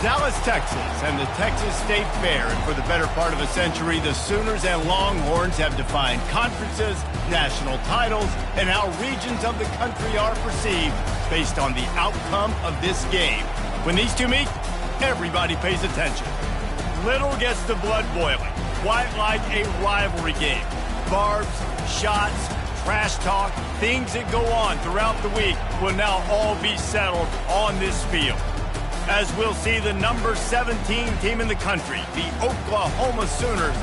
Dallas, Texas, and the Texas State Fair. And for the better part of a century, the Sooners and Longhorns have defined conferences, national titles, and how regions of the country are perceived based on the outcome of this game. When these two meet, everybody pays attention. Little gets the blood boiling, quite like a rivalry game. Barbs, shots, trash talk, things that go on throughout the week will now all be settled on this field. As we'll see the number 17 team in the country, the Oklahoma Sooners,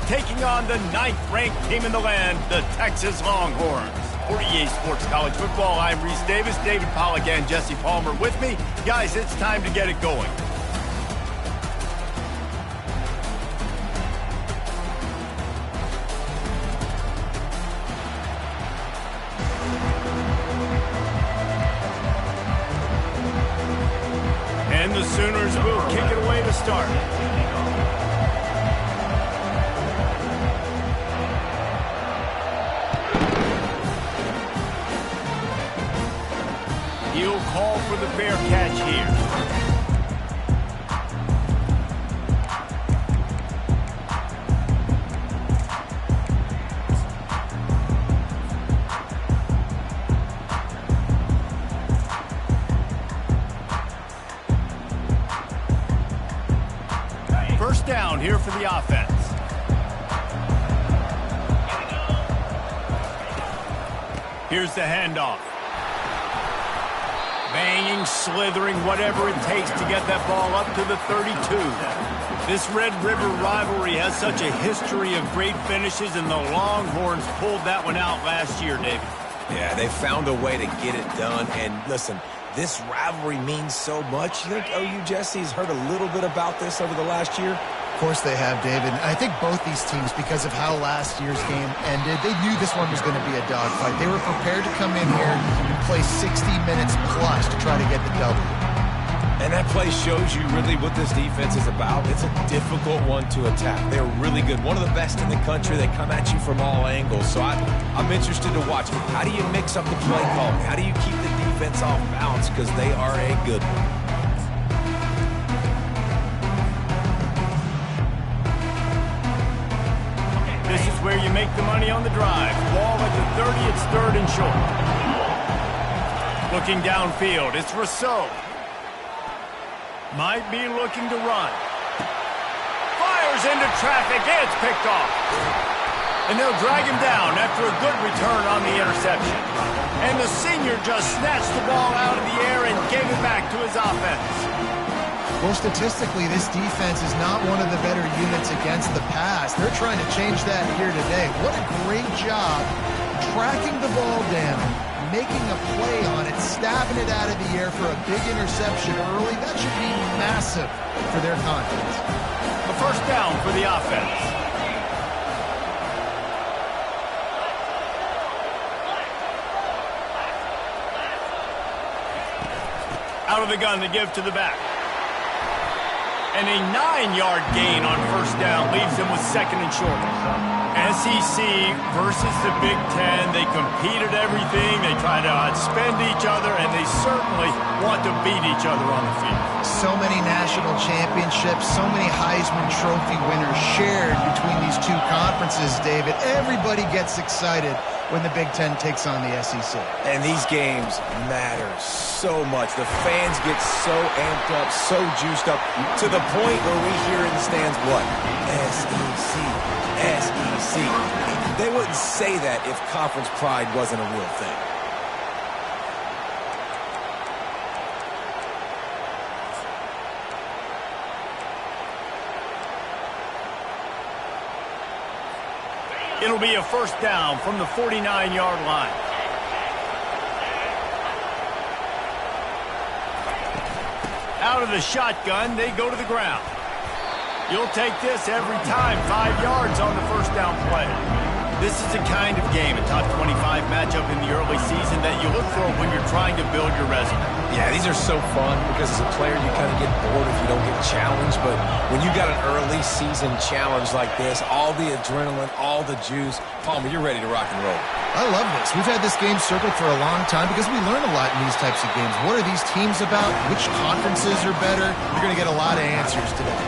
taking on the 9th-ranked team in the land, the Texas Longhorns. For EA Sports College Football, I'm Reese Davis, David Pollack, and Jesse Palmer with me. Guys, it's time to get it going. And the Sooners will kick it away to start. He'll call for the fair catch here. First down here for the offense. Here's the handoff. Banging, slithering, whatever it takes to get that ball up to the 32. This Red River rivalry has such a history of great finishes, and the Longhorns pulled that one out last year, David. Yeah, they found a way to get it done, and listen, this rivalry means so much. You think OU, Jesse, has heard a little bit about this over the last year? Of course they have, David. I think both these teams, because of how last year's game ended, they knew this one was going to be a dogfight. They were prepared to come in here and play 60 minutes plus to try to get the W. And that play shows you really what this defense is about. It's a difficult one to attack. They're really good. One of the best in the country. They come at you from all angles. So I'm interested to watch. How do you mix up the play calling? How do you keep the defense off balance? Because they are a good one. This is where you make the money on the drive. Ball at the 30, it's 3rd and short. Looking downfield, it's Rousseau. Might be looking to run. Fires into traffic, it's picked off. And they'll drag him down after a good return on the interception. And the senior just snatched the ball out of the air and gave it back to his offense. Well, statistically, this defense is not one of the better units against the pass. They're trying to change that here today. What a great job tracking the ball down, making a play on it, stabbing it out of the air for a big interception early. That should be massive for their confidence. A first down for the offense. Out of the gun to give to the back. And a 9-yard gain on first down leaves them with 2nd and short. SEC versus the Big Ten. They compete at everything. They try to outspend each other, and they certainly want to beat each other on the field. So many national championships, so many Heisman Trophy winners shared between these two conferences, David. Everybody gets excited when the Big Ten takes on the SEC. And these games matter so much. The fans get so amped up, so juiced up, to the point where we hear in the stands, what? SEC, SEC. They wouldn't say that if conference pride wasn't a real thing. It'll be a first down from the 49-yard line. Out of the shotgun, they go to the ground. You'll take this every time. 5 yards on the first down play. This is the kind of game, a top 25 matchup in the early season, that you look for when you're trying to build your resume. Yeah, these are so fun because as a player, you kind of get bored if you don't get challenged. But when you got an early season challenge like this, all the adrenaline, all the juice, Palmer, you're ready to rock and roll. I love this. We've had this game circled for a long time because we learn a lot in these types of games. What are these teams about? Which conferences are better? You're going to get a lot of answers today.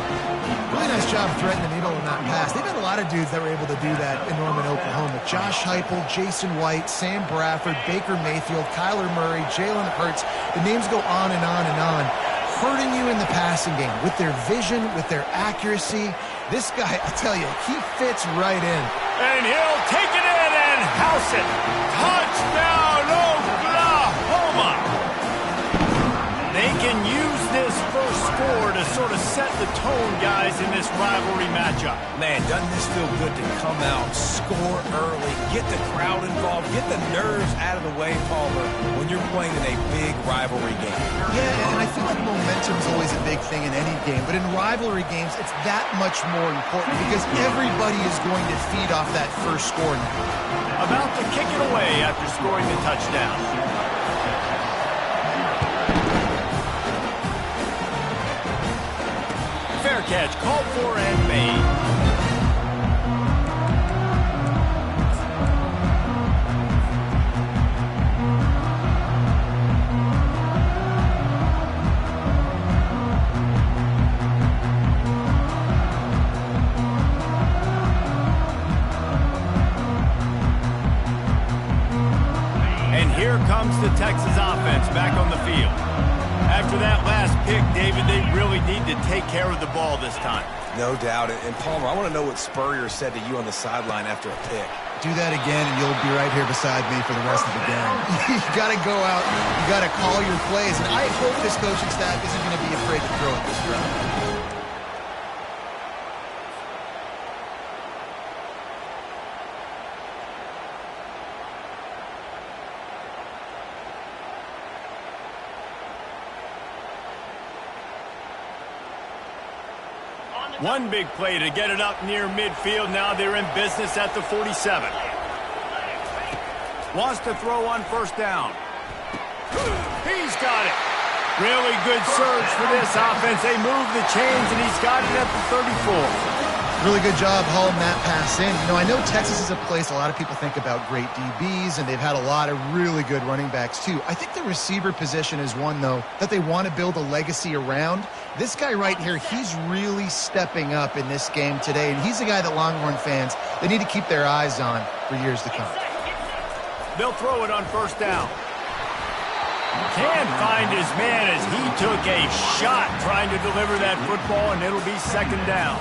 Really nice job threading the needle and not pass. They've had a lot of dudes that were able to do that in Norman, Oklahoma. Josh Heupel, Jason White, Sam Bradford, Baker Mayfield, Kyler Murray, Jalen Hurts. The names go on and on and on. Hurting you in the passing game with their vision, with their accuracy. This guy, I tell you, he fits right in. And he'll take it in and house it. Touchdown, Oklahoma! They can use this first score to sort of set the tone, guys, in this rivalry matchup. Man, doesn't this feel good to come out, score early, get the crowd involved, get the nerves out of the way, Palmer, when you're playing in a big rivalry game? Yeah, and I feel like momentum's always a big thing in any game, but in rivalry games, it's that much more important because everybody is going to feed off that first score now. About to kick it away after scoring the touchdown. Fair catch, called for and made. And here comes the Texas offense back on the field. After that last pick, David, they really need to take care of the ball this time. No doubt. And Palmer, I want to know what Spurrier said to you on the sideline after a pick. Do that again, and you'll be right here beside me for the rest of the game. You got to go out. You got to call your plays. And I hope this coaching staff isn't going to be afraid to throw at this crowd. One big play to get it up near midfield. Now they're in business at the 47. Wants to throw on first down. He's got it. Really good surge for this offense. They move the chains, and he's got it at the 34. Really good job hauling that pass in. You know, I know Texas is a place a lot of people think about great DBs, and they've had a lot of really good running backs too. I think the receiver position is one, though, that they want to build a legacy around. This guy right here, he's really stepping up in this game today, and he's a guy that Longhorn fans, they need to keep their eyes on for years to come. They'll throw it on first down. Can't find his man as he took a shot trying to deliver that football, and it'll be second down.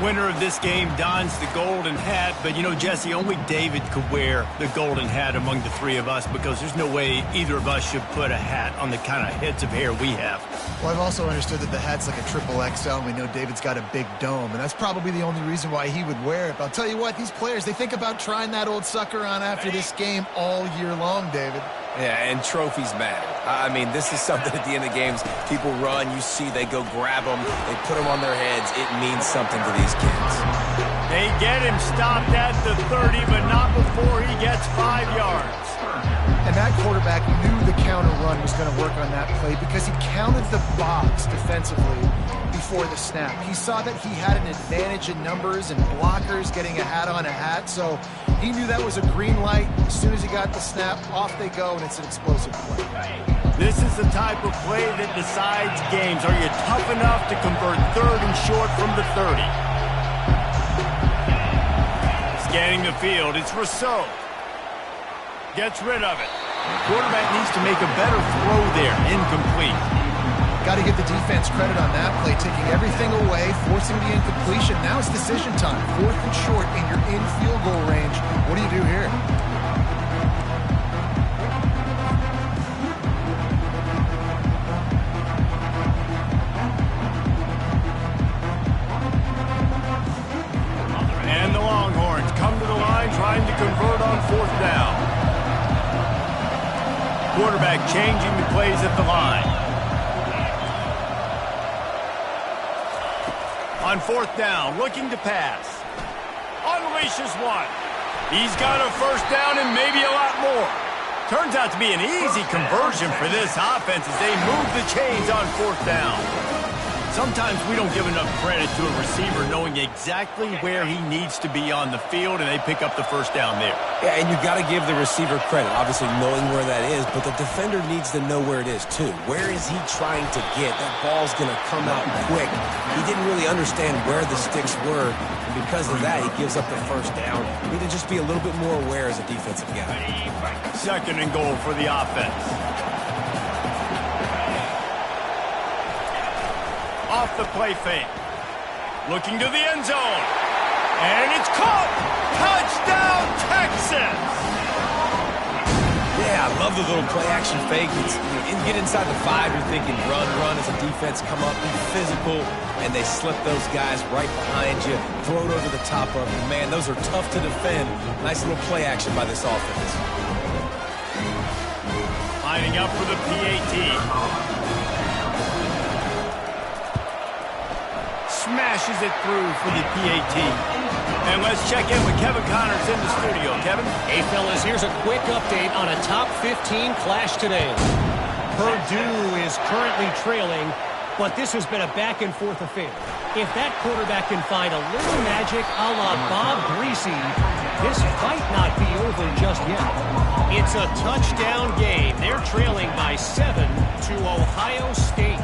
Winner of this game dons the golden hat, but you know, Jesse, only David could wear the golden hat among the three of us because there's no way either of us should put a hat on the kind of heads of hair we have. Well, I've also understood that the hat's like a triple XL, and we know David's got a big dome, and that's probably the only reason why he would wear it. But I'll tell you what, these players, they think about trying that old sucker on after this game all year long, David. Yeah, and trophies matter. I mean, this is something at the end of games. People run, you see, they go grab them, they put them on their heads. It means something to these kids. They get him stopped at the 30, but not before he gets 5 yards. And that quarterback knew the counter run was going to work on that play because he counted the box defensively before the snap. He saw that he had an advantage in numbers and blockers getting a hat on a hat, so he knew that was a green light. As soon as he got the snap, off they go, and it's an explosive play. This is the type of play that decides games. Are you tough enough to convert third and short from the 30? Scanning the field, it's Rousseau. Gets rid of it. Quarterback needs to make a better throw there. Incomplete. Got to give the defense credit on that play, taking everything away, forcing the incompletion. Now it's decision time. Fourth and short, and you're in field goal range. What do you do here? And the Longhorns come to the line trying to convert on fourth down. Quarterback changing the plays at the line. On fourth down, looking to pass. Unleashes one. He's got a first down and maybe a lot more. Turns out to be an easy conversion for this offense as they move the chains on fourth down. Sometimes we don't give enough credit to a receiver knowing exactly where he needs to be on the field, and they pick up the first down there. Yeah, and you got to give the receiver credit, obviously knowing where that is, but the defender needs to know where it is too. Where is he trying to get? That ball's going to come out quick. He didn't really understand where the sticks were, and because of that, he gives up the first down. You need to just be a little bit more aware as a defensive guy. Second and goal for the offense. Off the play fake. Looking to the end zone. And it's caught! Touchdown, Texas! Yeah, I love the little play-action fake. You get inside the 5, you're thinking run as a defense, come up, be physical, and they slip those guys right behind you, throw it over the top of you. Man, those are tough to defend. Nice little play-action by this offense. Lining up for the PAT. Smashes it through for the PAT. And let's check in with Kevin Connors in the studio. Kevin? Hey, fellas, here's a quick update on a top 15 clash today. Purdue is currently trailing, but this has been a back-and-forth affair. If that quarterback can find a little magic a la Bob Greasy, this might not be over just yet. It's a touchdown game. They're trailing by 7 to Ohio State.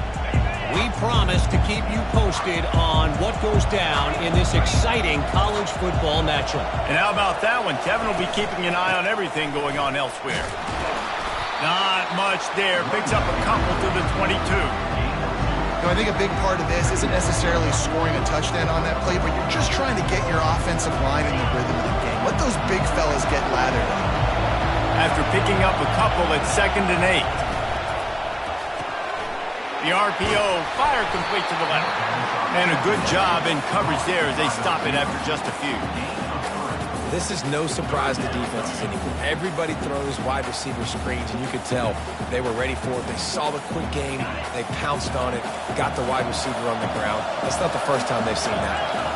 We promise to keep you posted on what goes down in this exciting college football matchup. And how about that one? Kevin will be keeping an eye on everything going on elsewhere. Not much there. Picks up a couple to the 22. I think a big part of this isn't necessarily scoring a touchdown on that play, but you're just trying to get your offensive line in the rhythm of the game. Let those big fellas get lathered up. After picking up a couple at 2nd and 8. The RPO, fire complete to the left. And a good job in coverage there as they stop it after just a few. This is no surprise to defenses anymore. Everybody throws wide receiver screens, and you could tell they were ready for it. They saw the quick game. They pounced on it, got the wide receiver on the ground. That's not the first time they've seen that.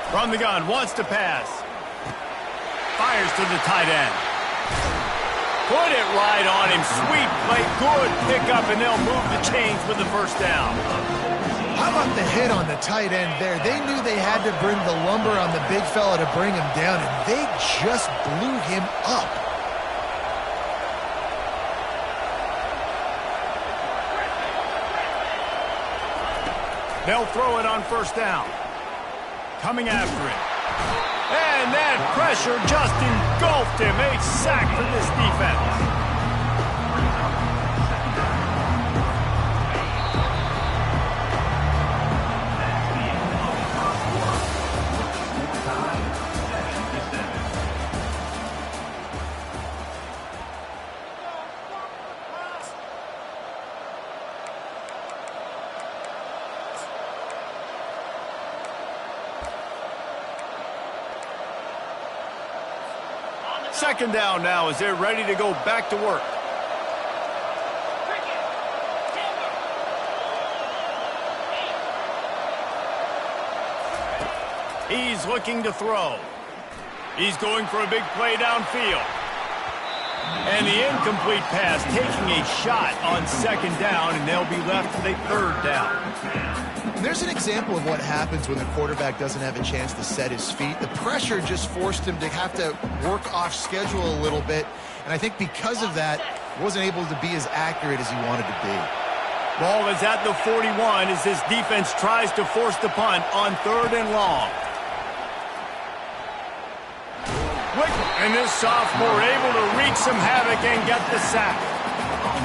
From the gun, wants to pass. Fires to the tight end. Put it right on him. Sweet play, good pickup, and they'll move the chains with the first down. How about the hit on the tight end there? They knew they had to bring the lumber on the big fella to bring him down, and they just blew him up. They'll throw it on first down. Coming after it. And that pressure just engulfed him. A sack for this defense. Second down now as they're ready to go back to work. He's looking to throw. He's going for a big play downfield. And the incomplete pass taking a shot on second down, and they'll be left with a third down. There's an example of what happens when the quarterback doesn't have a chance to set his feet. The pressure just forced him to have to work off schedule a little bit, and I think because of that, wasn't able to be as accurate as he wanted to be. Ball is at the 41 as this defense tries to force the punt on 3rd and long. And this sophomore able to wreak some havoc and get the sack.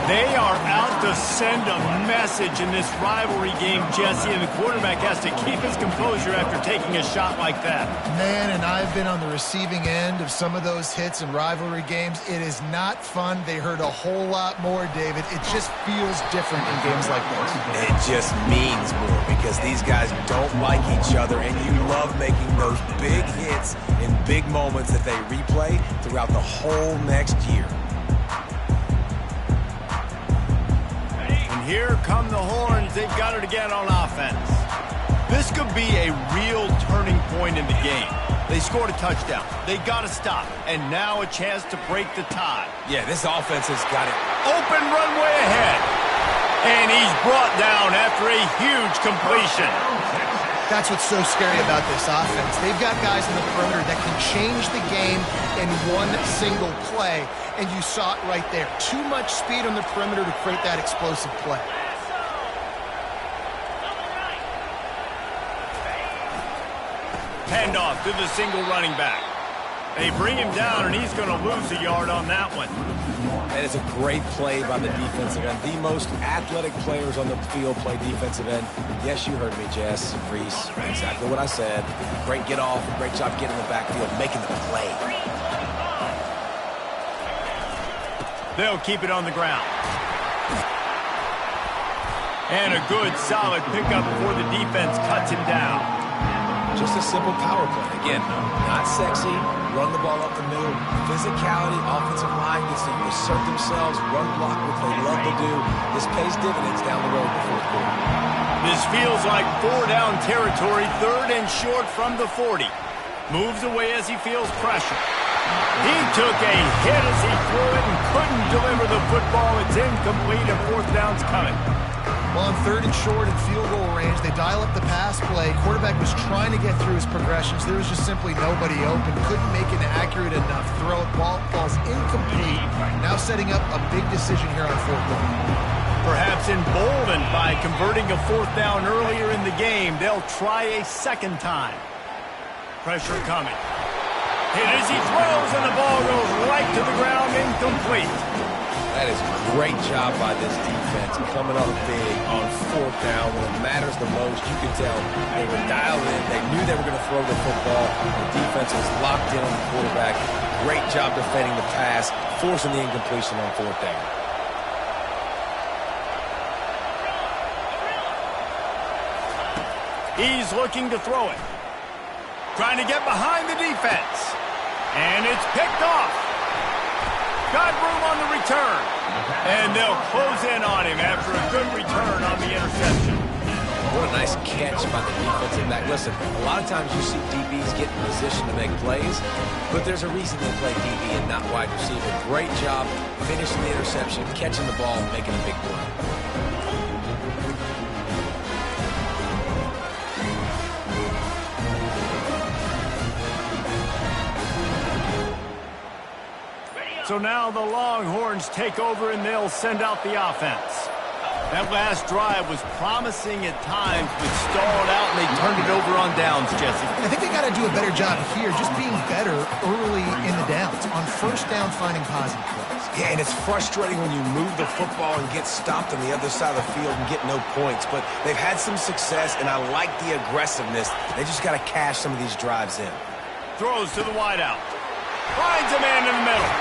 They are out to send a message in this rivalry game, Jesse, and the quarterback has to keep his composure after taking a shot like that. Man, and I've been on the receiving end of some of those hits in rivalry games. It is not fun. They hurt a whole lot more, David. It just feels different in games like this. It just means more because these guys don't like each other, and you love making those big hits in big moments that they replay throughout the whole next year. here come the horns. They've got it again on offense. This could be a real turning point in the game. They scored a touchdown. They got to stop. And now a chance to break the tie. Yeah, this offense has got it. Open runway ahead. And he's brought down after a huge completion. That's what's so scary about this offense. They've got guys in the perimeter that can change the game in one single play, and you saw it right there. Too much speed on the perimeter to create that explosive play. Handoff to the single running back. They bring him down, and he's going to lose a yard on that one. That is a great play by the defensive end. The most athletic players on the field play defensive end. Yes, you heard me, Jess, Reese. Exactly what I said. Great get off. Great job getting in the backfield, making the play. They'll keep it on the ground. And a good, solid pickup before the defense cuts him down. Just a simple power play. Again, not sexy. Run the ball up the middle. Physicality, offensive line gets to assert themselves, run block, what they love to do. This pays dividends down the road in the fourth quarter. This feels like 4-down territory, 3rd and short from the 40. Moves away as he feels pressure. He took a hit as he threw it and couldn't deliver the football. It's incomplete and 4th down's coming. Well, on 3rd and short and field goal range, they dial up the pass play. Quarterback was trying to get through his progressions. There was just simply nobody open. Couldn't make an accurate enough throw. Ball falls incomplete. Now setting up a big decision here on 4th down. Perhaps emboldened by converting a 4th down earlier in the game, they'll try a 2nd time. Pressure coming. Hit as he throws, and the ball goes right to the ground, incomplete. That is a great job by this defense, coming up big on 4th down when it matters the most. You can tell they were dialed in. They knew they were going to throw the football. The defense was locked in on the quarterback. Great job defending the pass, forcing the incompletion on 4th down. He's looking to throw it. Trying to get behind the defense. And it's picked off. Got room on the return. And they'll close in on him after a good return on the interception. What a nice catch by the defensive back. Listen, a lot of times you see DBs get in position to make plays, but there's a reason they play DB and not wide receiver. Great job finishing the interception, catching the ball, making a big play. So now the Longhorns take over and they'll send out the offense. That last drive was promising at times, but stalled out and they turned it over on downs, Jesse. I think they got to do a better job here, just being better early in the downs. On 1st down, finding positive plays. Yeah, and it's frustrating when you move the football and get stopped on the other side of the field and get no points. But they've had some success, and I like the aggressiveness. They just got to cash some of these drives in. Throws to the wideout. Finds a man in the middle.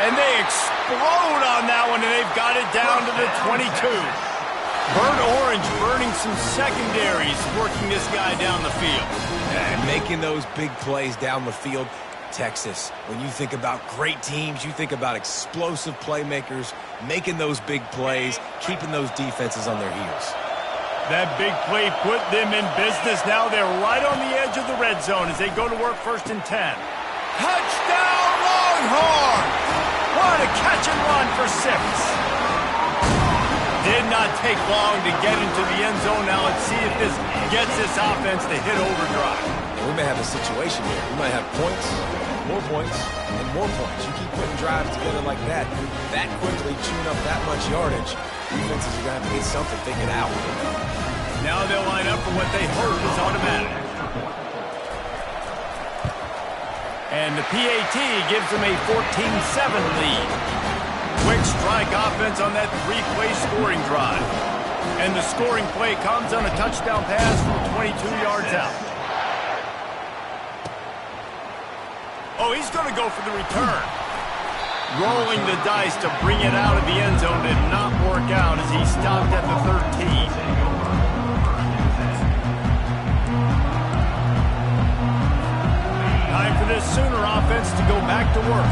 And they explode on that one, and they've got it down to the 22. Burnt Orange burning some secondaries, working this guy down the field. And making those big plays down the field. Texas, when you think about great teams, you think about explosive playmakers, making those big plays, keeping those defenses on their heels. That big play put them in business. Now they're right on the edge of the red zone as they go to work 1st and 10. Touchdown, Longhorns! What a catch and run for 6. Did not take long to get into the end zone. Now let's see if this gets this offense to hit overdrive. And we may have a situation here. We might have points, more points, and more points. You keep putting drives together like that quickly, chewing up that much yardage, defenses are going to have to get something figured out. Now they'll line up for what they hope is automatic. And the PAT gives them a 14-7 lead. Quick strike offense on that 3-play scoring drive. And the scoring play comes on a touchdown pass from 22 yards out. Oh, he's going to go for the return. Rolling the dice to bring it out of the end zone did not work out as he stopped at the 13. Time for this Sooner offense to go back to work.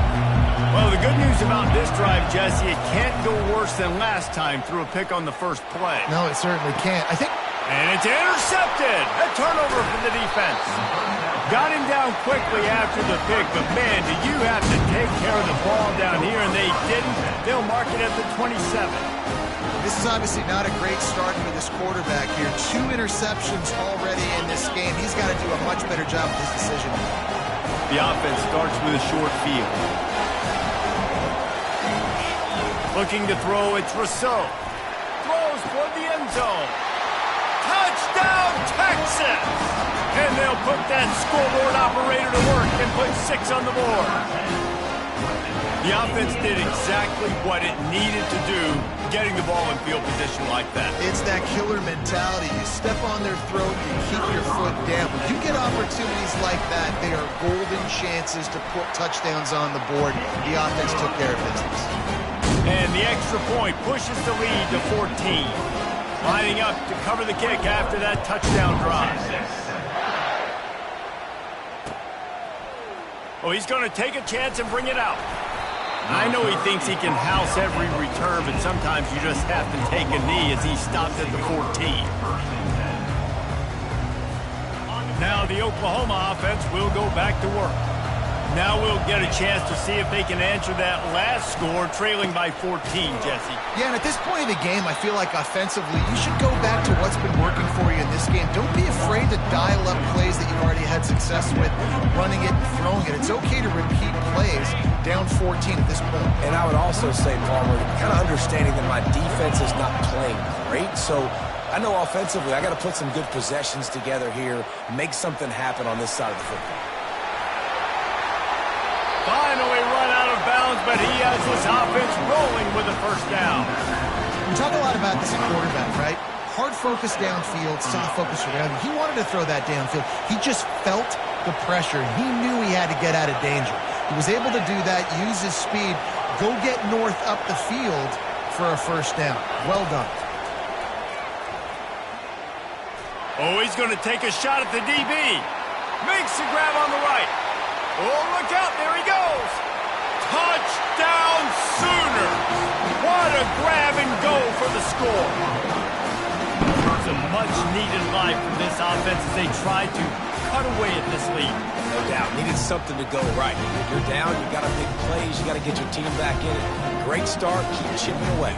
Well, the good news about this drive, Jesse, it can't go worse than last time through a pick on the first play. No, it certainly can't. And it's intercepted. A turnover for the defense. Got him down quickly after the pick, but man, do you have to take care of the ball down here, and they didn't. They'll mark it at the 27. This is obviously not a great start for this quarterback here. 2 interceptions already in this game. He's got to do a much better job with his decision. The offense starts with a short field. Looking to throw, it's Rousseau. Throws for the end zone. Touchdown, Texas! And they'll put that scoreboard operator to work and put 6 on the board. The offense did exactly what it needed to do, getting the ball in field position like that. It's that killer mentality. You step on their throat, you keep your foot down. When you get opportunities like that, they are golden chances to put touchdowns on the board. The offense took care of business. And the extra point pushes the lead to 14. Lining up to cover the kick after that touchdown drive. Oh, he's going to take a chance and bring it out. I know he thinks he can house every return, but sometimes you just have to take a knee as he stopped at the 14. Now the Oklahoma offense will go back to work. Now we'll get a chance to see if they can answer that last score, trailing by 14, Jesse. Yeah, and at this point of the game, I feel like offensively, you should go back to what's been working for you in this game. Don't be afraid to dial up plays that you've already had success with, running it and throwing it. It's okay to repeat plays down 14 at this point. And I would also say, Palmer, kind of understanding that my defense is not playing great, so I know offensively I got to put some good possessions together here, make something happen on this side of the football. Finally run out of bounds, but he has this offense rolling with a first down. We talk a lot about this at quarterback, right? Hard focus downfield, soft focus around. He wanted to throw that downfield. He just felt the pressure. He knew he had to get out of danger. He was able to do that, use his speed, go get North up the field for a first down. Well done. Oh, he's going to take a shot at the DB. Makes the grab on the right. Oh, look out, there he goes. Touchdown Sooners. What a grab and go for the score. It's a much-needed life for this offense as they try to cut away at this lead. No doubt, needed something to go right. If you're down, you got to make plays, you got to get your team back in it. Great start, keep chipping away.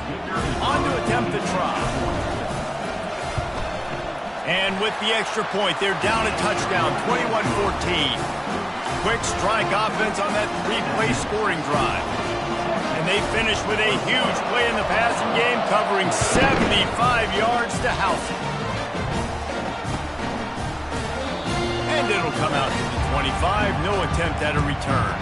On to attempt the try. And with the extra point, they're down a touchdown, 21-14. Quick strike offense on that 3-play scoring drive. And they finish with a huge play in the passing game, covering 75 yards to house it. And it'll come out to the 25, no attempt at a return.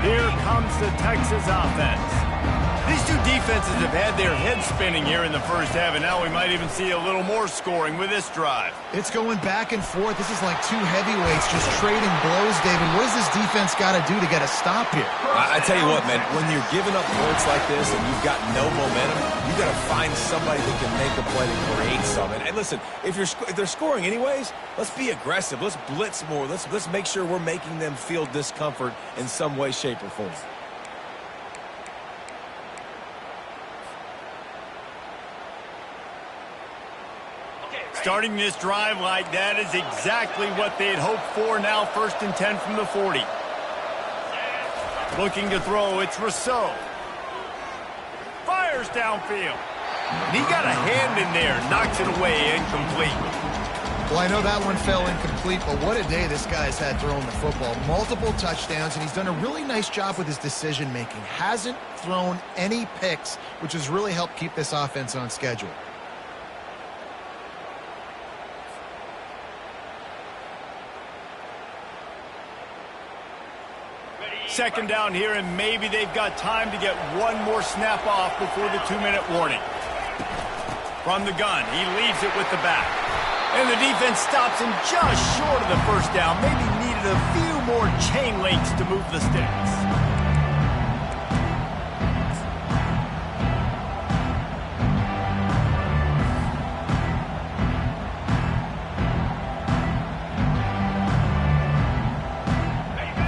Here comes the Texas offense. These two defenses have had their heads spinning here in the first half, and now we might even see a little more scoring with this drive. It's going back and forth. This is like two heavyweights just trading blows, David. What does this defense got to do to get a stop here? I tell you what, man, when you're giving up points like this and you've got no momentum, you got to find somebody that can make a play to create something. And listen, if they're scoring anyways, let's be aggressive. Let's blitz more. Let's make sure we're making them feel discomfort in some way, shape, or form. Starting this drive like that is exactly what they had hoped for. Now 1st and 10 from the 40. Looking to throw, it's Rousseau. Fires downfield. And he got a hand in there, knocks it away, incomplete. Well, I know that one fell incomplete, but what a day this guy's had throwing the football. Multiple touchdowns, and he's done a really nice job with his decision-making. Hasn't thrown any picks, which has really helped keep this offense on schedule. Second down here, and maybe they've got time to get one more snap off before the 2-minute warning. From the gun, he leaves it with the back. And the defense stops him just short of the first down. Maybe needed needed a few more chain links to move the sticks.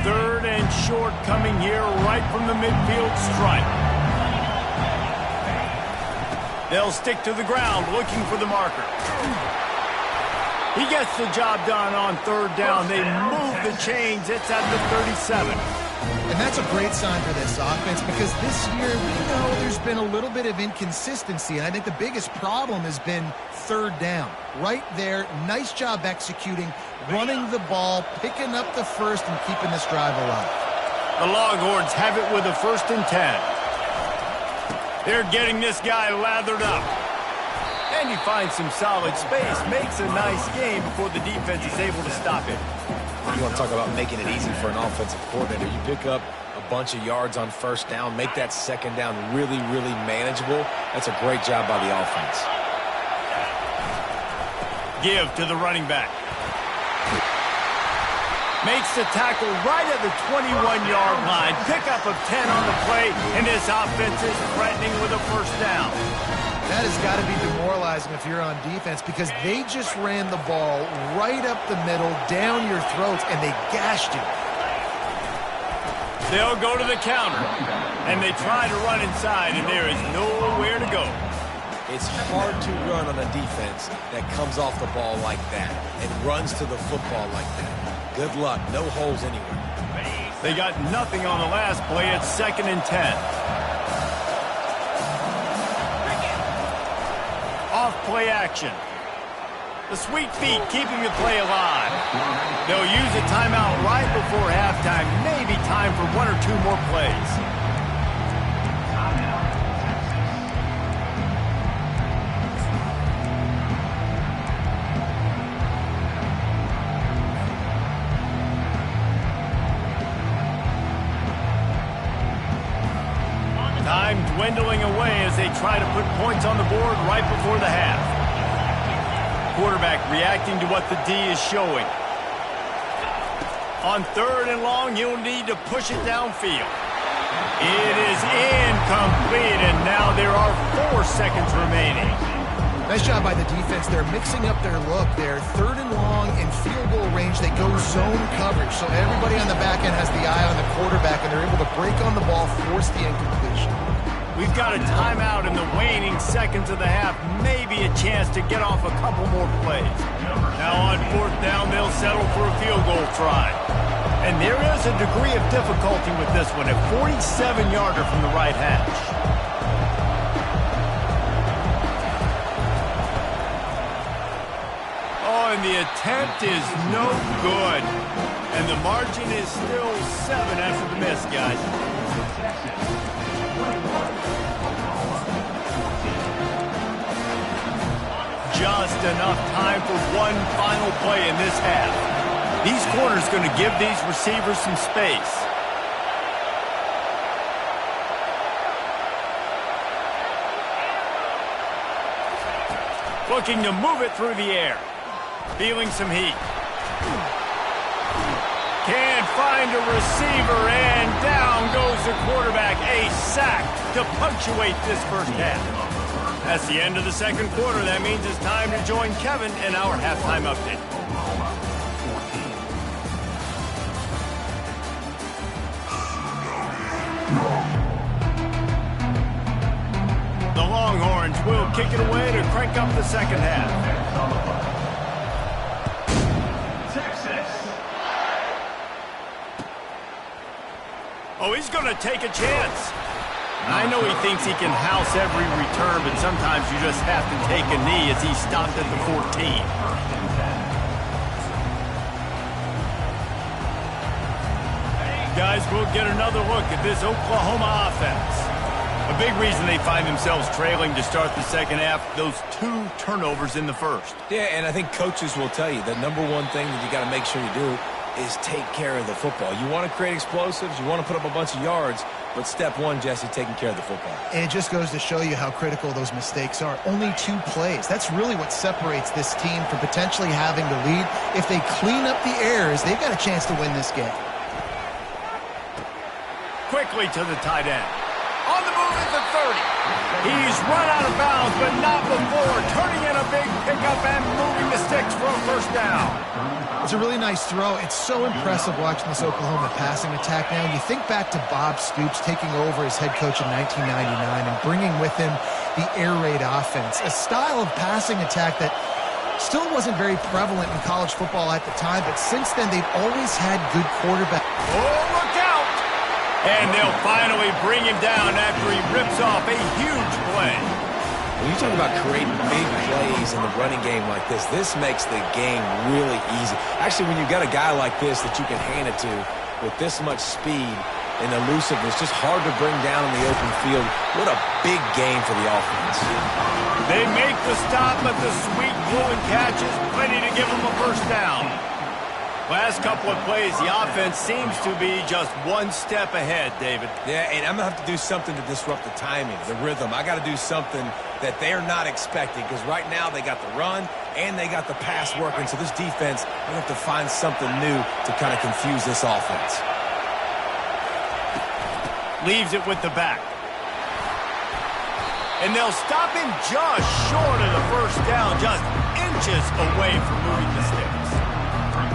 Third and short coming here right from the midfield stripe. They'll stick to the ground looking for the marker. He gets the job done on third down. They move the chains. It's at the 37. And that's a great sign for this offense because this year we know there's been a little bit of inconsistency. And I think the biggest problem has been third down. Right there, nice job executing, running the ball, picking up the first, and keeping this drive alive. The Longhorns have it with a 1st and 10. They're getting this guy lathered up. And he finds some solid space, makes a nice game before the defense is able to stop it. You want to talk about making it easy for an offensive coordinator. You pick up a bunch of yards on first down, make that second down really, really manageable. That's a great job by the offense. Give to the running back. Makes the tackle right at the 21-yard line. Pickup of 10 on the play, and this offense is threatening with a 1st down. That has got to be demoralizing if you're on defense because they just ran the ball right up the middle, down your throats, and they gashed you. They'll go to the counter, and they try to run inside, and there is nowhere to go. It's hard to run on a defense that comes off the ball like that and runs to the football like that. Good luck. No holes anywhere. They got nothing on the last play. It's 2nd and 10. Off-play action. The sweet feet keeping the play alive. They'll use a timeout right before halftime. Maybe time for 1 or 2 more plays. Time dwindling away as they try to put points on the board right before the half. Quarterback reacting to what the D is showing. On 3rd and long, you'll need to push it downfield. It is incomplete, and now there are 4 seconds remaining. Nice job by the defense. They're mixing up their look. They're 3rd and long in field goal range. They go zone coverage, so everybody on the back end has the eye on the quarterback, and they're able to break on the ball, force the incompletion. We've got a timeout in the waning seconds of the half. Maybe a chance to get off a couple more plays. Now on 4th down, they'll settle for a field goal try. And there is a degree of difficulty with this one, a 47-yarder from the right hash. Oh, and the attempt is no good. And the margin is still 7 after the miss, guys. Just enough time for one final play in this half. These corners going to give these receivers some space. Looking to move it through the air. Feeling some heat. Can't find a receiver, and down goes the quarterback. A sack to punctuate this 1st half. That's the end of the 2nd quarter. That means it's time to join Kevin in our halftime update. The Longhorns will kick it away to crank up the 2nd half. Oh, he's going to take a chance. I know he thinks he can house every return, but sometimes you just have to take a knee as he stopped at the 14. Guys, we'll get another look at this Oklahoma offense. A big reason they find themselves trailing to start the 2nd half, those 2 turnovers in the 1st. Yeah, and I think coaches will tell you the #1 thing that you got to make sure you do is take care of the football. You want to create explosives, you want to put up a bunch of yards, but step one, Jesse, taking care of the football. And it just goes to show you how critical those mistakes are. Only 2 plays. That's really what separates this team from potentially having the lead. If they clean up the errors, they've got a chance to win this game. Quickly to the tight end. On the move at the 30. He's run out of bounds, but not before turning in a big pickup and moving the sticks for a first down. It's a really nice throw. It's so impressive watching this Oklahoma passing attack now. You think back to Bob Stoops taking over as head coach in 1999 and bringing with him the air raid offense, a style of passing attack that still wasn't very prevalent in college football at the time, but since then they've always had good quarterbacks. Oh, look out! And they'll finally bring him down after he rips off a huge play. When you talk about creating big plays in the running game like this makes the game really easy. Actually, when you've got a guy like this that you can hand it to with this much speed and elusiveness, just hard to bring down in the open field. What a big game for the offense. They make the stop, but the sweet blowing catch is plenty to give them a first down. Last couple of plays, the offense seems to be just one step ahead, David. Yeah, and I'm going to have to do something to disrupt the timing, the rhythm. I got to do something that they're not expecting, because right now they got the run and they got the pass working. So this defense, they have to find something new to kind of confuse this offense. Leaves it with the back. And they'll stop him just short of the first down, just inches away from moving the sticks.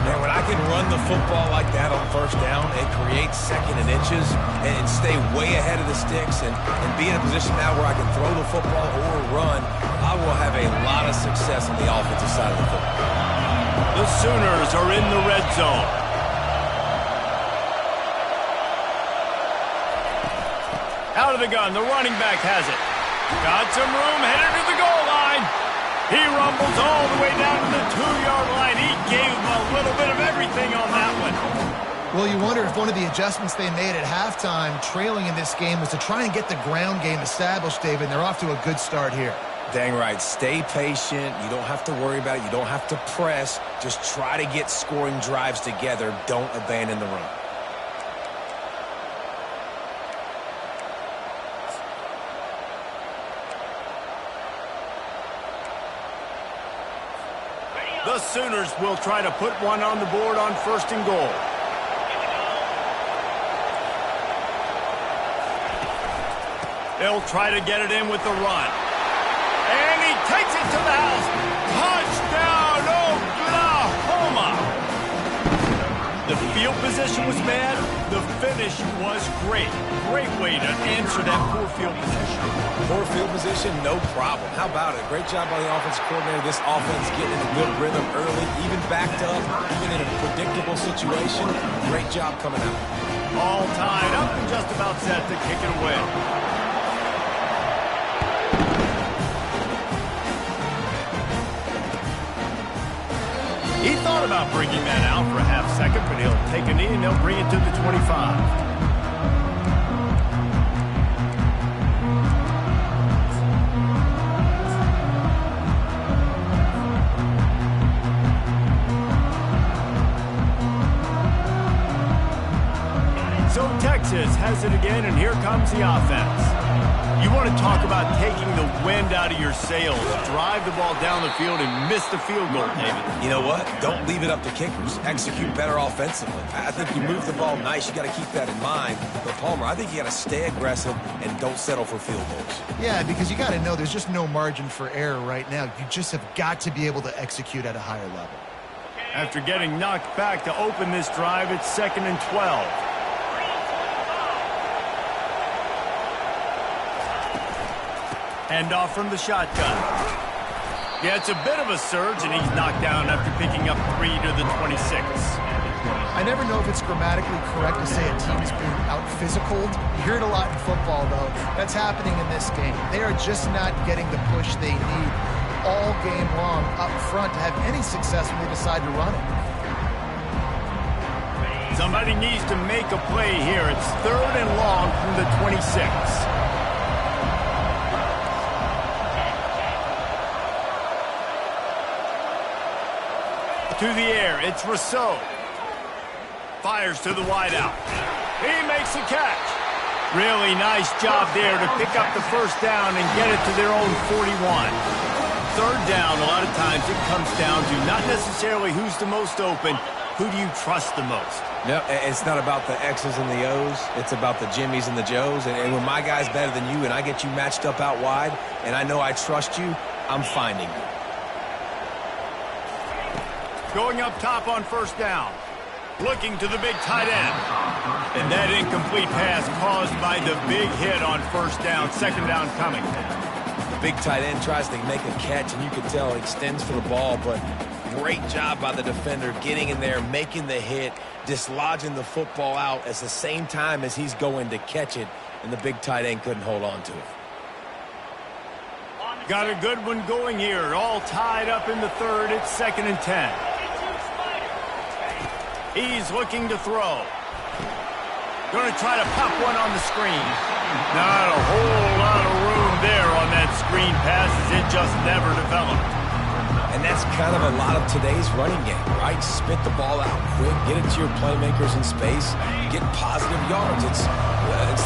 And when I can run the football like that on first down, it creates second and inches and stay way ahead of the sticks and be in a position now where I can throw the football or run, I will have a lot of success on the offensive side of the football. The Sooners are in the red zone. Out of the gun, the running back has it. Got some room, headed to the goal line. He rumbles all the way down to the 2-yard line. He gave him a little bit of everything on that one. Well, you wonder if one of the adjustments they made at halftime, trailing in this game, was to try and get the ground game established, David, and they're off to a good start here. Dang right. Stay patient. You don't have to worry about it. You don't have to press. Just try to get scoring drives together. Don't abandon the run. The Sooners will try to put one on the board on 1st and goal. They'll try to get it in with the run. And he takes it to the house. Touchdown, Oklahoma! The field position was bad. The finish was great. Great way to answer that poor field position. Poor field position, no problem. How about it? Great job by the offensive coordinator. This offense getting in a good rhythm early, even backed up, even in a predictable situation. Great job coming out. All tied up and just about set to kick it away. He thought about bringing that out for a half second, but he'll take a knee and they'll bring it to the 25. So Texas has it again, and here comes the offense. You want to talk about taking the wind out of your sails. Drive the ball down the field and miss the field goal, David. You know what? Don't leave it up to kickers. Execute better offensively. I think you move the ball nice. You got to keep that in mind. But Palmer, I think you got to stay aggressive and don't settle for field goals. Yeah, because you got to know there's just no margin for error right now. You just have got to be able to execute at a higher level. After getting knocked back to open this drive, it's 2nd and 12. Hand off from the shotgun. Yeah, it's a bit of a surge, and he's knocked down after picking up 3 to the 26. I never know if it's grammatically correct to say a team is being out-physicaled. You hear it a lot in football, though. That's happening in this game. They are just not getting the push they need all game long up front to have any success when they decide to run it. Somebody needs to make a play here. It's 3rd and long from the 26. To the air, it's Rousseau. Fires to the wideout. He makes a catch. Really nice job there to pick up the first down and get it to their own 41. Third down, a lot of times it comes down to not necessarily who's the most open, who do you trust the most? No, it's not about the X's and the O's. It's about the Jimmies and the Joes. And when my guy's better than you and I get you matched up out wide and I know I trust you, I'm finding you. Going up top on first down. Looking to the big tight end. And that incomplete pass caused by the big hit on first down. Second down coming. The big tight end tries to make a catch, and you can tell he extends for the ball, but great job by the defender getting in there, making the hit, dislodging the football out at the same time as he's going to catch it, and the big tight end couldn't hold on to it. Got a good one going here. All tied up in the third. It's 2nd and 10. He's looking to throw. Going to try to pop one on the screen. Not a whole lot of room there on that screen pass as it just never developed. And that's kind of a lot of today's running game, right? Spit the ball out quick, get it to your playmakers in space, get positive yards. It's instead of